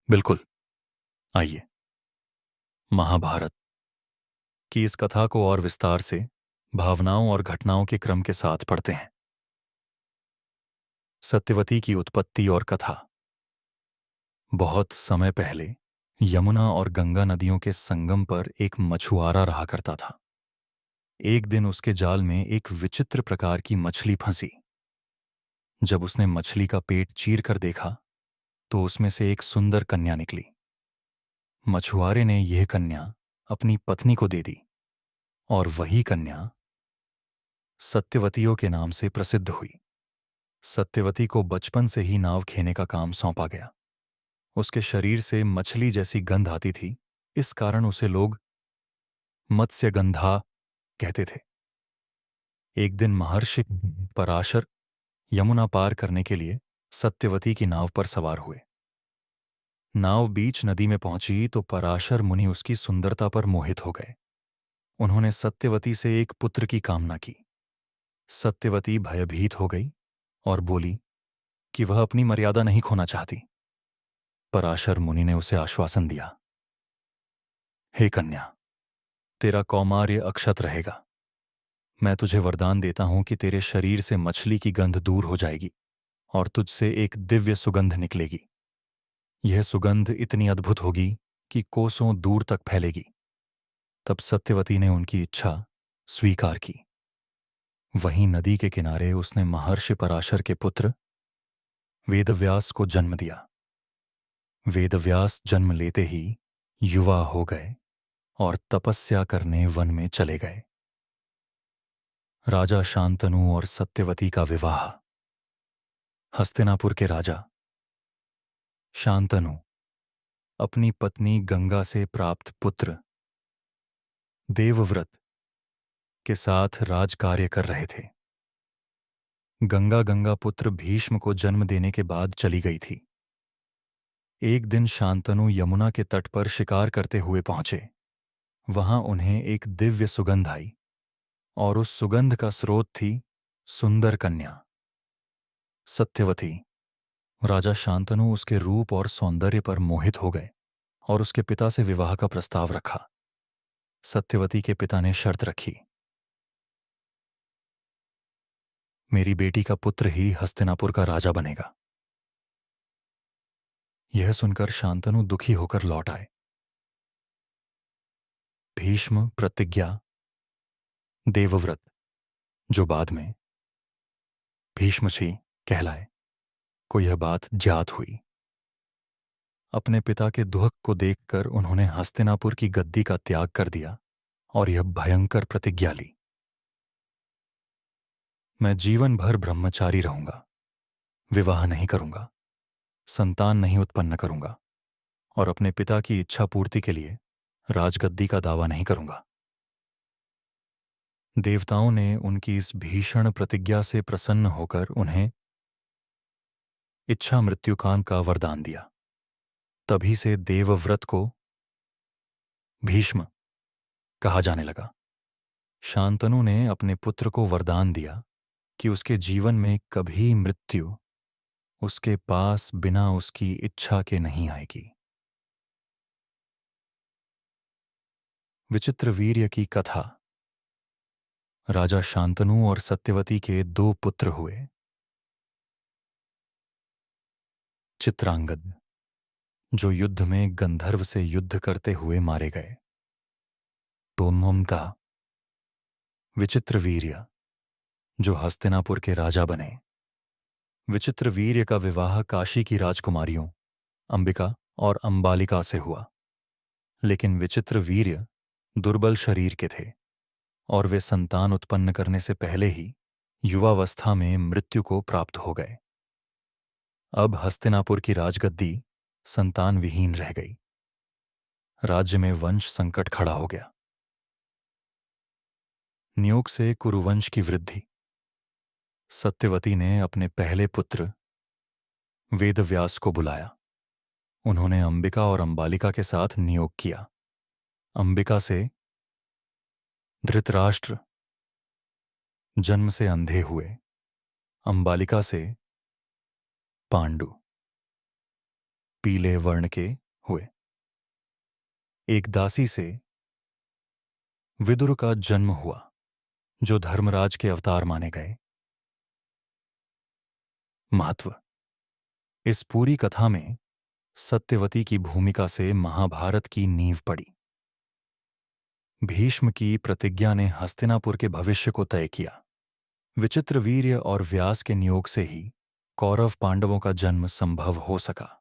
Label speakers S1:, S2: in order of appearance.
S1: बिल्कुल। आइए, महाभारत की इस कथा को और विस्तार से भावनाओं और घटनाओं के क्रम के साथ पढ़ते हैं। सत्यवती की उत्पत्ति और कथा। बहुत समय पहले यमुना और गंगा नदियों के संगम पर एक मछुआरा रहा करता था। एक दिन उसके जाल में एक विचित्र प्रकार की मछली फंसी। जब उसने मछली का पेट चीर कर देखा तो उसमें से एक सुंदर कन्या निकली। मछुआरे ने यह कन्या अपनी पत्नी को दे दी और वही कन्या सत्यवतियों के नाम से प्रसिद्ध हुई। सत्यवती को बचपन से ही नाव खेने का काम सौंपा गया। उसके शरीर से मछली जैसी गंध आती थी, इस कारण उसे लोग मत्स्यगंधा कहते थे। एक दिन महर्षि पराशर यमुना पार करने के लिए सत्यवती की नाव पर सवार हुए। नाव बीच नदी में पहुंची तो पराशर मुनि उसकी सुंदरता पर मोहित हो गए। उन्होंने सत्यवती से एक पुत्र की कामना की। सत्यवती भयभीत हो गई और बोली कि वह अपनी मर्यादा नहीं खोना चाहती। पराशर मुनि ने उसे आश्वासन दिया, हे कन्या, तेरा कौमार्य अक्षत रहेगा। मैं तुझे वरदान देता हूं कि तेरे शरीर से मछली की गंध दूर हो जाएगी और तुझसे एक दिव्य सुगंध निकलेगी। यह सुगंध इतनी अद्भुत होगी कि कोसों दूर तक फैलेगी। तब सत्यवती ने उनकी इच्छा स्वीकार की। वहीं नदी के किनारे उसने महर्षि पराशर के पुत्र वेदव्यास को जन्म दिया। वेदव्यास जन्म लेते ही युवा हो गए और तपस्या करने वन में चले गए। राजा शांतनु और सत्यवती का विवाह। हस्तिनापुर के राजा शांतनु अपनी पत्नी गंगा से प्राप्त पुत्र देवव्रत के साथ राजकार्य कर रहे थे। गंगा पुत्र भीष्म को जन्म देने के बाद चली गई थी। एक दिन शांतनु यमुना के तट पर शिकार करते हुए पहुंचे। वहां उन्हें एक दिव्य सुगंध आई और उस सुगंध का स्रोत थी सुंदर कन्या सत्यवती। राजा शांतनु उसके रूप और सौंदर्य पर मोहित हो गए और उसके पिता से विवाह का प्रस्ताव रखा। सत्यवती के पिता ने शर्त रखी, मेरी बेटी का पुत्र ही हस्तिनापुर का राजा बनेगा। यह सुनकर शांतनु दुखी होकर लौट आए। भीष्म, प्रतिज्ञा, देवव्रत, जो बाद में भीष्मजी कहलाए, को यह बात ज्ञात हुई। अपने पिता के दुख को देखकर उन्होंने हस्तिनापुर की गद्दी का त्याग कर दिया और यह भयंकर प्रतिज्ञा ली, मैं जीवन भर ब्रह्मचारी रहूंगा, विवाह नहीं करूंगा, संतान नहीं उत्पन्न करूंगा और अपने पिता की इच्छा पूर्ति के लिए राजगद्दी का दावा नहीं करूंगा। देवताओं ने उनकी इस भीषण प्रतिज्ञा से प्रसन्न होकर उन्हें इच्छा मृत्युकाल का वरदान दिया। तभी से देवव्रत को भीष्म कहा जाने लगा। शांतनु ने अपने पुत्र को वरदान दिया कि उसके जीवन में कभी मृत्यु उसके पास बिना उसकी इच्छा के नहीं आएगी। विचित्र वीर्य की कथा। राजा शांतनु और सत्यवती के दो पुत्र हुए। चित्रांगद, जो युद्ध में गंधर्व से युद्ध करते हुए मारे गए। तोन्मता, विचित्र वीर्य, जो हस्तिनापुर के राजा बने। विचित्र वीर्य का विवाह काशी की राजकुमारियों अंबिका और अंबालिका से हुआ, लेकिन विचित्र वीर्य दुर्बल शरीर के थे और वे संतान उत्पन्न करने से पहले ही युवावस्था में मृत्यु को प्राप्त हो गए। अब हस्तिनापुर की राजगद्दी संतान विहीन रह गई। राज्य में वंश संकट खड़ा हो गया। न्योग से कुरुवंश की वृद्धि। सत्यवती ने अपने पहले पुत्र वेदव्यास को बुलाया। उन्होंने अंबिका और अंबालिका के साथ नियोग किया। अंबिका से धृतराष्ट्र जन्म से अंधे हुए, अंबालिका से पांडु। पीले वर्ण के हुए। एक दासी से विदुर का जन्म हुआ, जो धर्मराज के अवतार माने गए। महत्व: इस पूरी कथा में सत्यवती की भूमिका से महाभारत की नींव पड़ी। भीष्म की प्रतिज्ञा ने हस्तिनापुर के भविष्य को तय किया। विचित्रवीर्य और व्यास के नियोग से ही कौरव पांडवों का जन्म संभव हो सका।